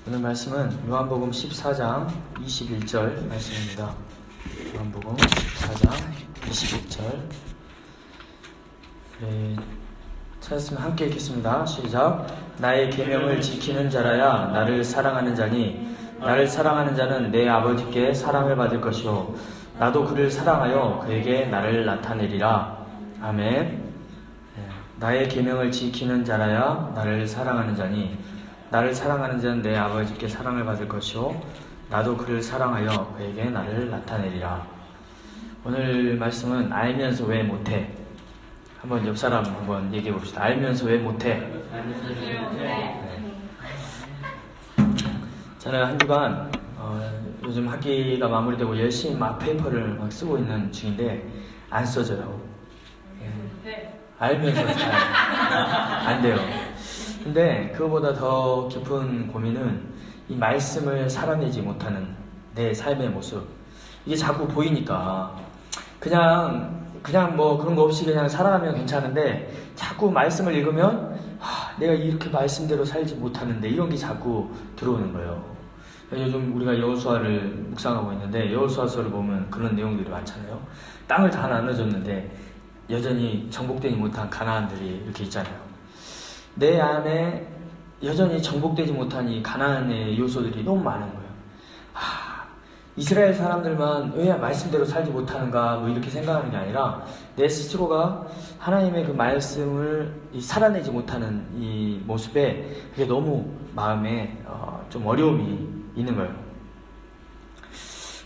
오늘 말씀은 요한복음 14장 21절 말씀입니다. 요한복음 14장 21절. 찾았으면 함께 읽겠습니다. 시작. 나의 계명을 지키는 자라야 나를 사랑하는 자니 나를 사랑하는 자는 내 아버지께 사랑을 받을 것이요 나도 그를 사랑하여 그에게 나를 나타내리라. 아멘. 나의 계명을 지키는 자라야 나를 사랑하는 자니 나를 사랑하는 자는 내 아버지께 사랑을 받을 것이요 나도 그를 사랑하여 그에게 나를 나타내리라. 오늘 말씀은 알면서 왜 못해? 한번 옆 사람 한번 얘기해 봅시다. 알면서 왜 못해? 저는 한 주간 요즘 학기가 마무리되고 열심히 막 페이퍼를 막 쓰고 있는 중인데 안 써져요. 알면서 잘 안 돼요. 근데 그거보다 더 깊은 고민은 이 말씀을 살아내지 못하는 내 삶의 모습. 이게 자꾸 보이니까 그냥 뭐 그런 거 없이 그냥 살아가면 괜찮은데 자꾸 말씀을 읽으면 내가 이렇게 말씀대로 살지 못하는데 이런 게 자꾸 들어오는 거예요. 요즘 우리가 여호수아를 묵상하고 있는데 여호수아서를 보면 그런 내용들이 많잖아요. 땅을 다 나눠줬는데 여전히 정복되지 못한 가나안들이 이렇게 있잖아요. 내 안에 여전히 정복되지 못한 이 가나안의 요소들이 너무 많은 거예요. 이스라엘 사람들만 왜 말씀대로 살지 못하는가 뭐 이렇게 생각하는 게 아니라 내 스스로가 하나님의 그 말씀을 살아내지 못하는 이 모습에 그게 너무 마음에 좀 어려움이 있는 거예요.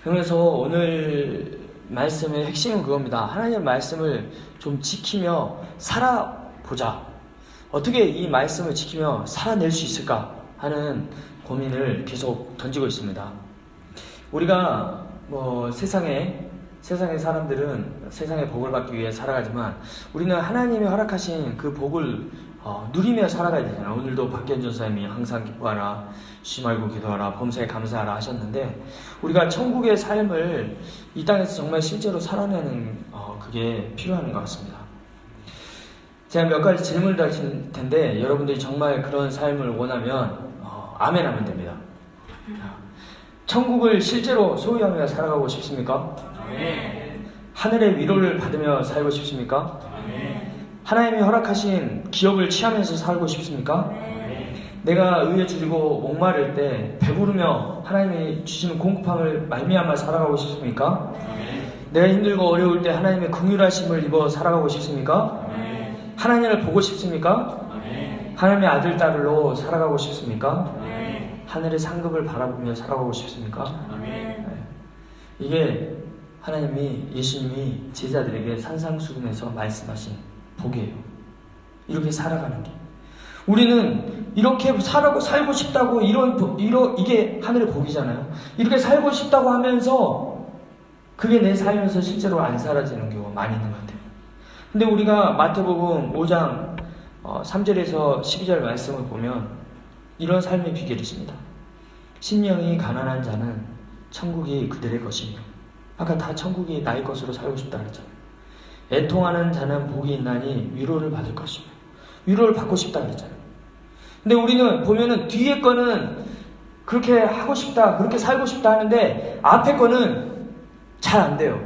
그래서 오늘 말씀의 핵심은 그겁니다. 하나님의 말씀을 좀 지키며 살아보자. 어떻게 이 말씀을 지키며 살아낼 수 있을까 하는 고민을 계속 던지고 있습니다. 우리가 뭐 세상의 사람들은 세상의 복을 받기 위해 살아가지만 우리는 하나님이 허락하신 그 복을 누리며 살아가야 되잖아요. 오늘도 박기현 전사님이 항상 기뻐하라, 쉬지 말고 기도하라, 범사에 감사하라 하셨는데 우리가 천국의 삶을 이 땅에서 정말 실제로 살아내는 그게 필요한 것 같습니다. 제가 몇 가지 질문을 드릴 텐데 여러분들이 정말 그런 삶을 원하면 아멘 하면 됩니다. 천국을 실제로 소유하며 살아가고 싶습니까? 아멘. 하늘의 위로를 받으며 살고 싶습니까? 아멘. 하나님이 허락하신 기업을 취하면서 살고 싶습니까? 아멘. 내가 의에 줄이고 목마를 때 배부르며 하나님이 주시는 공급함을 말미암아 살아가고 싶습니까? 아멘. 내가 힘들고 어려울 때 하나님의 긍휼하심을 입어 살아가고 싶습니까? 아멘. 하나님을 보고 싶습니까? 아멘. 하나님의 아들, 딸로 살아가고 싶습니까? 아멘. 하늘의 상급을 바라보며 살아가고 싶습니까? 아멘. 네. 이게 하나님이 예수님이 제자들에게 산상수훈에서 말씀하신 복이에요. 이렇게 살아가는 게. 우리는 이렇게 살고 싶다고 이게 하늘의 복이잖아요. 이렇게 살고 싶다고 하면서 그게 내 삶에서 실제로 안 사라지는 경우가 많이 있는 것 같아요. 근데 우리가 마태복음 5장 3절에서 12절 말씀을 보면 이런 삶의 비결이 있습니다. 심령이 가난한 자는 천국이 그들의 것이며 아까 다 천국이 나의 것으로 살고 싶다 그랬잖아요. 애통하는 자는 복이 있나니 위로를 받을 것이며 위로를 받고 싶다 그랬잖아요. 근데 우리는 보면은 뒤에 거는 그렇게 하고 싶다 그렇게 살고 싶다 하는데 앞에 거는 잘 안 돼요.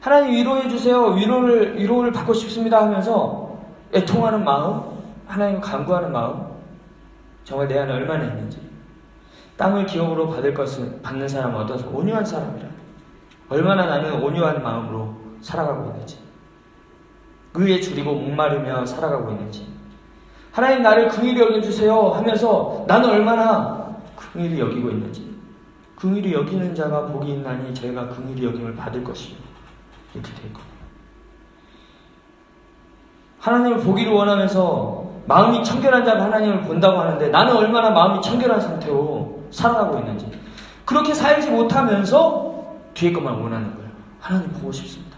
하나님 위로해 주세요. 위로를 받고 싶습니다 하면서 애통하는 마음, 하나님을 간구하는 마음, 정말 내 안에 얼마나 있는지. 땅을 기업으로 받는 사람은 어떠서 온유한 사람이라. 얼마나 나는 온유한 마음으로 살아가고 있는지. 의에 줄이고 목마르며 살아가고 있는지. 하나님 나를 긍휼히 여겨주세요 하면서 나는 얼마나 긍휼히 여기고 있는지. 긍휼히 여기는 자가 복이 있나니 저희가 긍휼히 여김을 받을 것이요. 이렇게 될 거예요. 하나님을 보기를 원하면서 마음이 청결한 자가 하나님을 본다고 하는데 나는 얼마나 마음이 청결한 상태로 살아가고 있는지. 그렇게 살지 못하면서 뒤에 것만 원하는 거예요. 하나님 보고 싶습니다.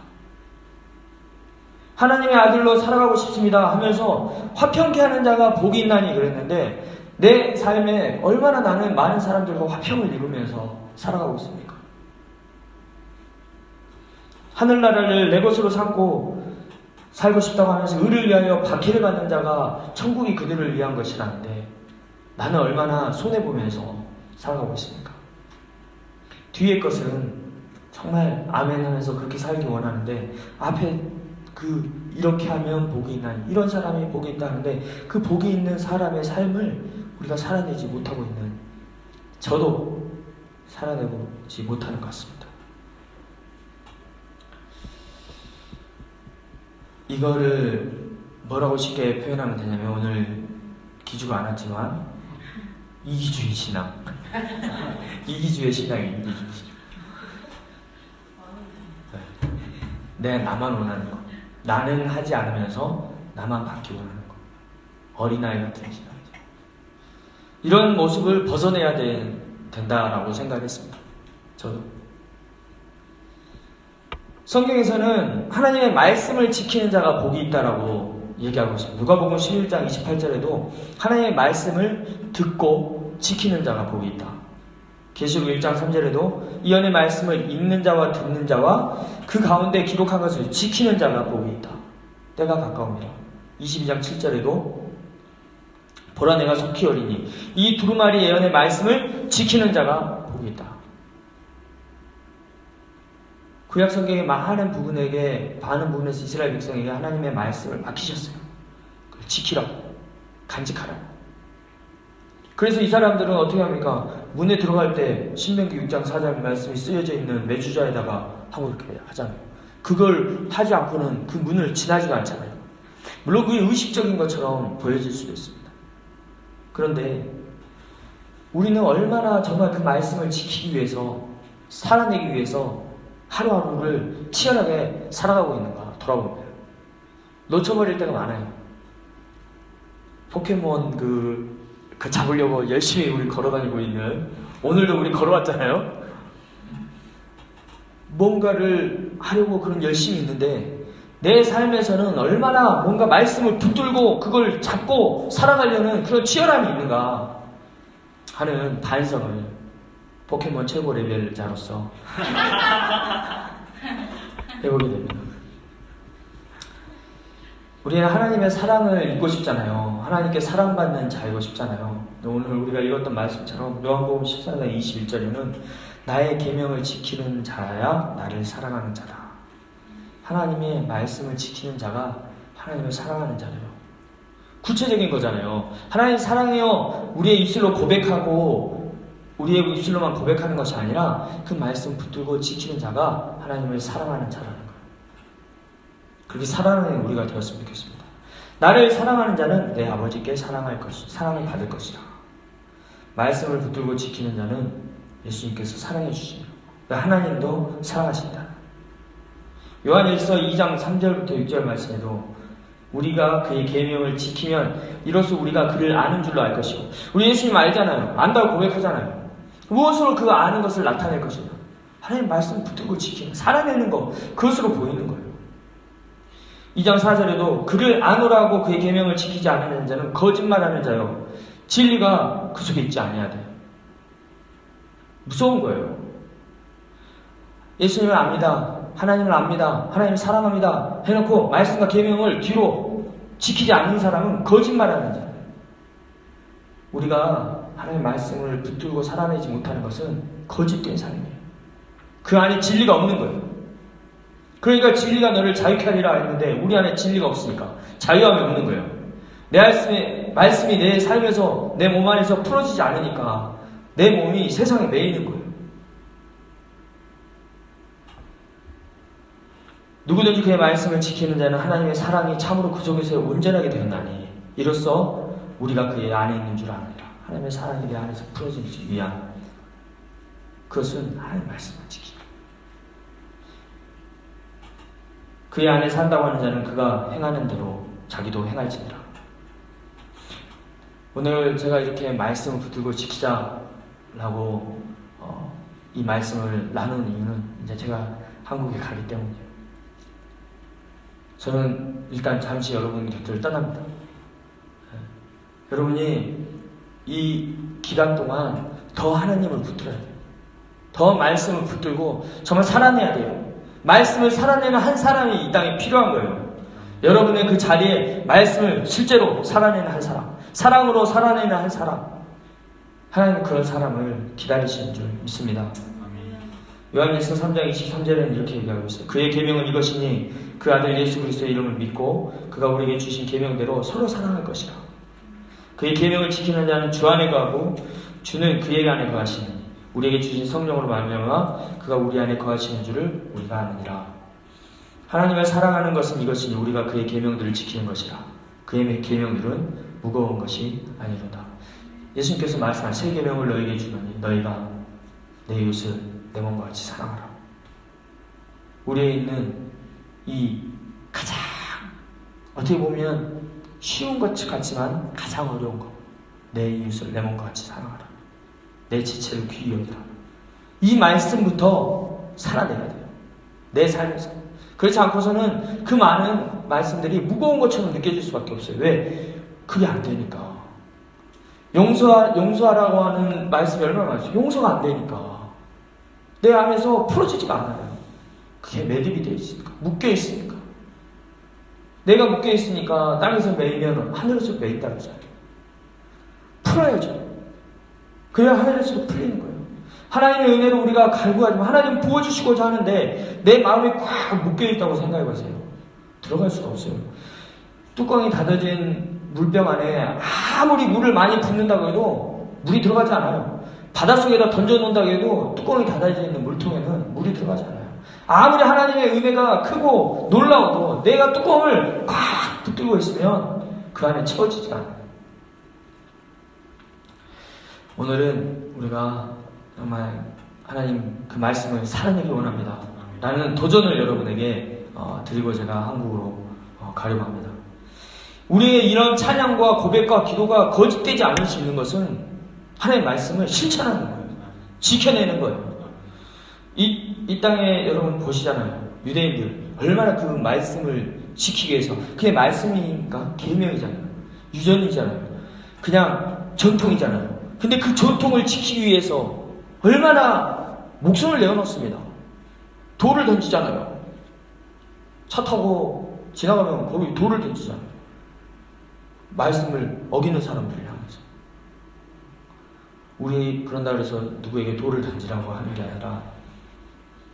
하나님의 아들로 살아가고 싶습니다 하면서 화평케 하는 자가 복이 있나니 그랬는데 내 삶에 얼마나 나는 많은 사람들과 화평을 이루면서 살아가고 있습니까? 하늘나라를 내 것으로 삼고 살고 싶다고 하면서 의를 위하여 박해를 받는 자가 천국이 그들을 위한 것이라는데 나는 얼마나 손해보면서 살아가고 있습니까? 뒤의 것은 정말 아멘 하면서 그렇게 살기 원하는데 앞에 이렇게 하면 복이 있나, 이런 사람이 복이 있다 하는데 그 복이 있는 사람의 삶을 우리가 살아내지 못하고 있는, 저도 살아내지 못하는 것 같습니다. 이거를 뭐라고 쉽게 표현하면 되냐면, 오늘 기주가 안 왔지만 이기주의 신앙. 이기주의 신앙이에요. 이기주의 신앙. 내 나만 원하는 거, 나는 하지 않으면서 나만 받기 원하는 거, 어린아이 같은 신앙이죠. 이런 모습을 벗어내야 된다라고 생각했습니다. 저도. 성경에서는 하나님의 말씀을 지키는 자가 복이 있다라고 얘기하고 있습니다. 누가복음 11장 28절에도 하나님의 말씀을 듣고 지키는 자가 복이 있다. 계시록 1장 3절에도 이 연의 말씀을 읽는 자와 듣는 자와 그 가운데 기록한 것을 지키는 자가 복이 있다. 때가 가까우니라. 22장 7절에도 보라 내가 속히 어리니 이 두루마리 예언의 말씀을 지키는 자가 복이 있다. 구약 성경의 많은 부분에서 이스라엘 백성에게 하나님의 말씀을 맡기셨어요. 그걸 지키라, 간직하라. 그래서 이 사람들은 어떻게 합니까? 문에 들어갈 때 신명기 6장 4절 말씀이 쓰여져 있는 메주자에다가 하고 이렇게 하잖아요. 그걸 하지 않고는 그 문을 지나지도 않잖아요. 물론 그게 의식적인 것처럼 보여질 수도 있습니다. 그런데 우리는 얼마나 정말 그 말씀을 지키기 위해서, 살아내기 위해서 하루하루를 치열하게 살아가고 있는가 돌아보면 놓쳐버릴 때가 많아요. 포켓몬 그 잡으려고 열심히 우리 걸어다니고 있는, 오늘도 우리 걸어왔잖아요. 뭔가를 하려고 그런 열심히 있는데 내 삶에서는 얼마나 뭔가 말씀을 붙들고 그걸 잡고 살아가려는 그런 치열함이 있는가 하는 반성을 포켓몬 최고 레벨자로서 해보게 됩니다. 우리는 하나님의 사랑을 입고 싶잖아요. 하나님께 사랑받는 자이고 싶잖아요. 오늘 우리가 읽었던 말씀처럼 요한복음 14장 21절에는 나의 계명을 지키는 자야 나를 사랑하는 자다. 하나님의 말씀을 지키는 자가 하나님을 사랑하는 자래요. 구체적인 거잖아요. 하나님 사랑해요 우리의 입술로 고백하고 우리의 입술로만 고백하는 것이 아니라 그 말씀 붙들고 지키는 자가 하나님을 사랑하는 자라는 거예요. 그렇게 사랑하는 우리가 되었으면 좋겠습니다. 나를 사랑하는 자는 내 아버지께 사랑을 받을 것이다. 말씀을 붙들고 지키는 자는 예수님께서 사랑해 주십니다. 하나님도 사랑하신다. 요한일서 2장 3절부터 6절 말씀에도 우리가 그의 계명을 지키면 이로써 우리가 그를 아는 줄로 알 것이고, 우리 예수님 알잖아요. 안다고 고백하잖아요. 무엇으로 그 아는 것을 나타낼 것이냐? 하나님 말씀 붙들고 지키는, 살아내는 것, 그것으로 보이는 거예요. 2장 4절에도 그를 아노라고 그의 계명을 지키지 않는 자는 거짓말하는 자요 진리가 그 속에 있지 아니하되. 무서운 거예요. 예수님을 압니다. 하나님을 압니다. 하나님을 사랑합니다. 해놓고 말씀과 계명을 뒤로 지키지 않는 사람은 거짓말하는 자예요. 우리가 하나님의 말씀을 붙들고 살아내지 못하는 것은 거짓된 삶이에요. 그 안에 진리가 없는 거예요. 그러니까 진리가 너를 자유케 하리라 했는데 우리 안에 진리가 없으니까 자유함이 없는 거예요. 내 말씀이 내 삶에서, 내 몸 안에서 풀어지지 않으니까 내 몸이 세상에 매이는 거예요. 누구든지 그의 말씀을 지키는 자는 하나님의 사랑이 참으로 그 속에서 온전하게 되었나니 이로써 우리가 그의 안에 있는 줄 아느니라. 하나님의 사랑이 내 안에서 풀어지기 위한 그것은 하나님의 말씀을 지키기. 그의 안에 산다고 하는 자는 그가 행하는 대로 자기도 행할지니라. 오늘 제가 이렇게 말씀을 붙들고 지키자라고 이 말씀을 나누는 이유는 이제 제가 한국에 가기 때문이에요. 저는 일단 잠시 여러분 곁을 떠납니다. 여러분이 이 기간 동안 더 하나님을 붙들어야 돼요. 더 말씀을 붙들고 정말 살아내야 돼요. 말씀을 살아내는 한 사람이 이 땅에 필요한 거예요. 여러분의 그 자리에 말씀을 실제로 살아내는 한 사람, 사랑으로 살아내는 한 사람, 하나님은 그런 사람을 기다리시는 줄 믿습니다. 요한일서 3장 23절에는 이렇게 얘기하고 있어요. 그의 계명은 이것이니 그 아들 예수 그리스도의 이름을 믿고 그가 우리에게 주신 계명대로 서로 사랑할 것이라. 그의 계명을 지키는 자는 주 안에 거하고 주는 그의 안에 거하시니 우리에게 주신 성령으로 말미암아 그가 우리 안에 거하시는 줄을 우리가 아느니라. 하나님을 사랑하는 것은 이것이니 우리가 그의 계명들을 지키는 것이라. 그의 계명들은 무거운 것이 아니로다. 예수님께서 말씀한 새 계명을 너희에게 주노니 너희가 내 이웃을 내 몸과 같이 사랑하라. 우리에 있는 이 가장 어떻게 보면 쉬운 것 같지만 가장 어려운 것, 내 이웃을 내 몸과 같이 사랑하라. 내 지체를 귀히 여기라. 이 말씀부터 살아내야 돼요. 내 삶에서. 그렇지 않고서는 그 많은 말씀들이 무거운 것처럼 느껴질 수밖에 없어요. 왜? 그게 안 되니까. 용서하라고 하는 말씀이 얼마나 많아요. 용서가 안 되니까. 내 안에서 풀어지지가 않아요. 그게 매듭이 되어 있으니까. 묶여 있으니까. 내가 묶여 있으니까 땅에서 매이면 하늘에서 매인다 그러잖아요. 풀어야죠. 그래야 하늘에서 풀리는 거예요. 하나님의 은혜로 우리가 갈구하지만 하나님 부어주시고자 하는데 내 마음이 꽉 묶여있다고 생각해보세요. 들어갈 수가 없어요. 뚜껑이 닫아진 물병 안에 아무리 물을 많이 붓는다고 해도 물이 들어가지 않아요. 바닷속에다 던져놓는다고 해도 뚜껑이 닫아져 있는 물통에는 물이 들어가지 않아요. 아무리 하나님의 은혜가 크고 놀라워도 내가 뚜껑을 꽉 붙들고 있으면 그 안에 채워지지가 않아요. 오늘은 우리가 정말 하나님 그 말씀을 살아내기 원합니다. 라는 도전을 여러분에게 드리고 제가 한국으로 가려고 합니다. 우리의 이런 찬양과 고백과 기도가 거짓되지 않을 수 있는 것은 하나님의 말씀을 실천하는 거예요. 지켜내는 거예요. 이 땅에 여러분 보시잖아요. 유대인들 얼마나 그 말씀을 지키기 위해서 그게 말씀이니까 계명이잖아요. 유전이잖아요. 그냥 전통이잖아요. 근데 그 전통을 지키기 위해서 얼마나 목숨을 내어놓습니다. 돌을 던지잖아요. 차 타고 지나가면 거기 돌을 던지잖아요. 말씀을 어기는 사람들을 향해서. 우리 그런다 그래서 누구에게 돌을 던지라고 하는 게 아니라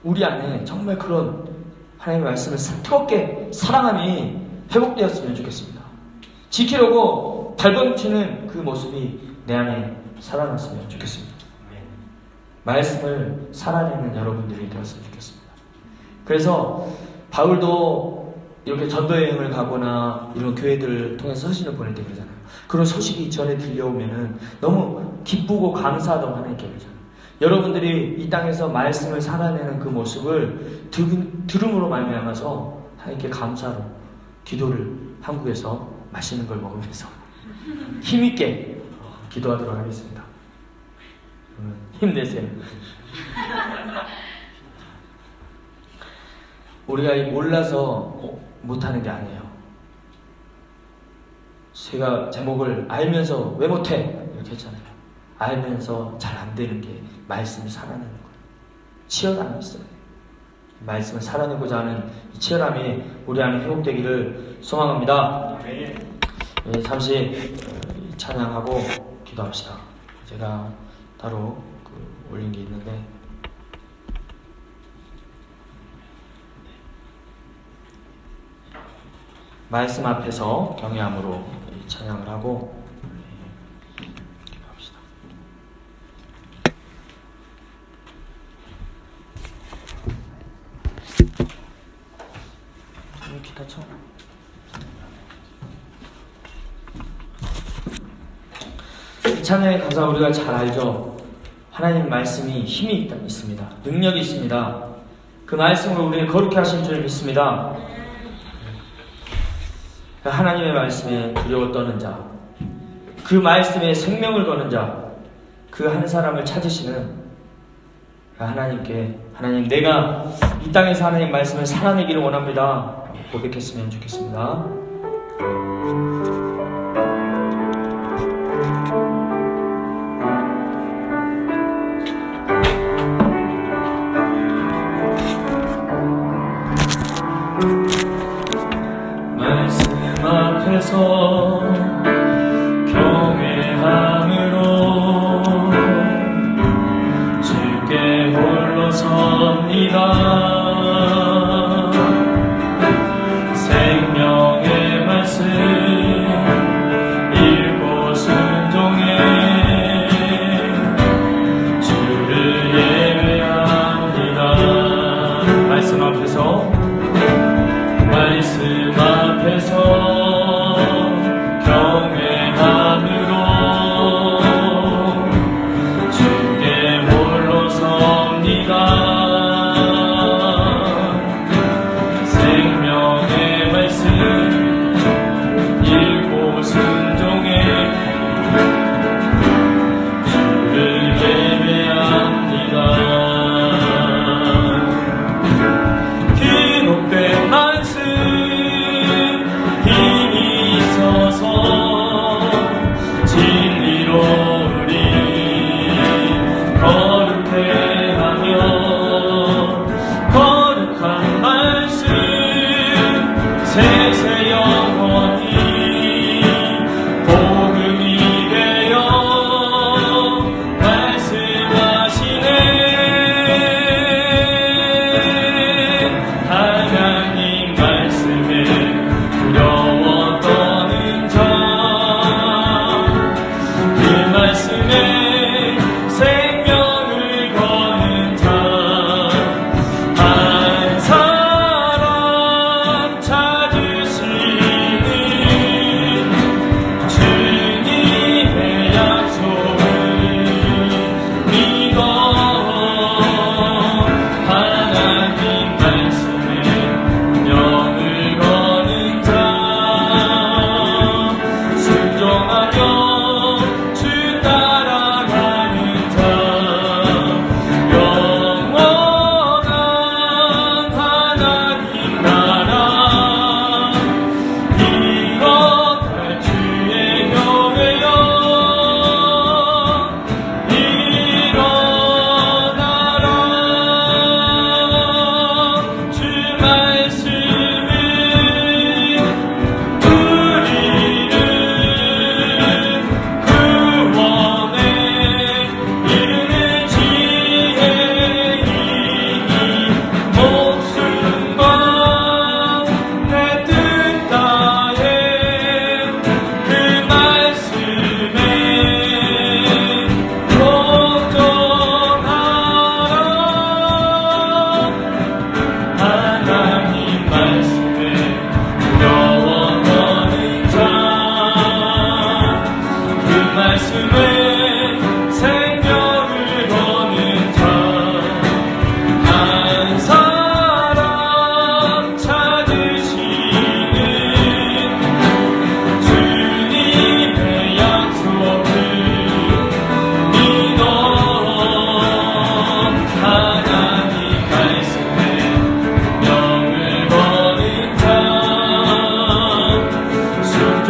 우리 안에 정말 그런 하나님의 말씀을 뜨겁게 사랑함이 회복되었으면 좋겠습니다. 지키려고 발버둥치는 그 모습이 내 안에 살아났으면 좋겠습니다. 말씀을 살아내는 여러분들이 되었으면 좋겠습니다. 그래서 바울도 이렇게 전도여행을 가거나 이런 교회들을 통해서 서신을 보낼 때 그러잖아요. 그런 소식이 전에 들려오면은 너무 기쁘고 감사하다고 하나님께 그러잖아요. 여러분들이 이 땅에서 말씀을 살아내는 그 모습을 들음으로 말미암아서 하나님께 감사로 기도를 한국에서 맛있는 걸 먹으면서 힘있게 기도하도록 하겠습니다. 힘내세요. 우리가 몰라서 못하는 게 아니에요. 제가 제목을 알면서 왜 못해? 이렇게 했잖아요. 알면서 잘 안 되는 게 말씀을 살아내는 거예요. 치열함이 있어요. 말씀을 살아내고자 하는 이 치열함이 우리 안에 회복되기를 소망합니다. 네, 잠시 찬양하고 기도합시다. 제가 따로 올린 게 있는데 말씀 앞에서 경외함으로 찬양을 하고 기도합시다. 기타 쳐. 이 찬양의 가사 우리가 잘 알죠. 하나님 말씀이 힘이 있습니다. 능력이 있습니다. 그 말씀으로 우리를 거룩해 하신 줄 믿습니다. 하나님의 말씀에 두려워 떠는 자, 그 말씀에 생명을 거는 자, 그 한 사람을 찾으시는 하나님께 하나님 내가 이 땅에서 하나님 말씀을 살아내기를 원합니다. 고백했으면 좋겠습니다. 말씀 앞에서 경외함으로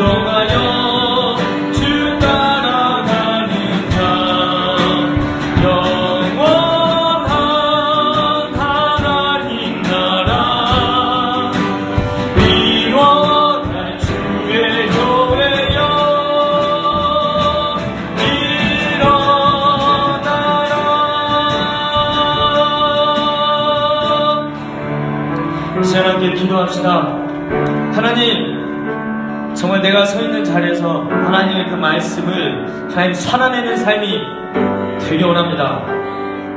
순종하여 주 따라가는 자 영원한 하나님 나라 위원할 주의 교회여 일어나라. 시간 함께 기도합시다. 하나님, 정말 내가 서 있는 자리에서 하나님의 그 말씀을 하나님 살아내는 삶이 되기 원합니다.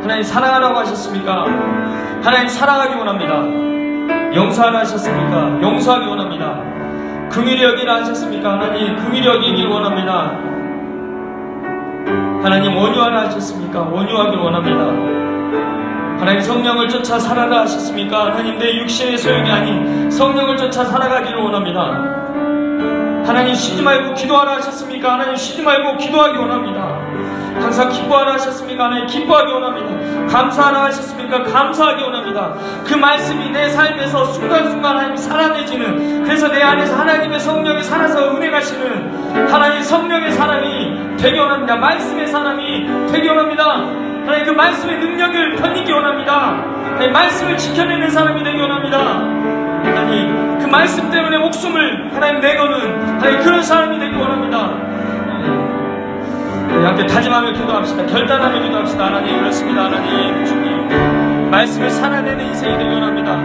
하나님 사랑하라고 하셨습니까? 하나님 사랑하기 원합니다. 용서하라 하셨습니까? 용서하기 원합니다. 긍휼히 여기라 하셨습니까? 하나님 긍휼히 여기기 원합니다. 하나님 온유하라 하셨습니까? 온유하기 원합니다. 하나님 성령을 쫓아 살아라 하셨습니까? 하나님 내 육신의 소용이 아닌 성령을 쫓아 살아가기를 원합니다. 하나님 쉬지 말고 기도하라 하셨습니까? 하나님 쉬지 말고 기도하기 원합니다. 항상 기뻐하라 하셨습니까? 하나님 기뻐하기 원합니다. 감사하라 하셨습니까? 감사하기 원합니다. 그 말씀이 내 삶에서 순간순간 하나님 살아내지는, 그래서 내 안에서 하나님의 성령이 살아서 은혜 가시는 하나님 성령의 사람이 되기 원합니다. 말씀의 사람이 되기 원합니다. 하나님 그 말씀의 능력을 덧입기 원합니다. 하나님 말씀을 지켜내는 사람이 되기 원합니다. 하나님 그 말씀 때문에 목숨을 하나님 내거는 하나님 그런 사람이 되기 원합니다. 함께 다짐하며 기도합시다. 결단하며 기도합시다. 하나님 그렇습니다. 하나님 주님 말씀을 살아내는 인생이 되기 원합니다.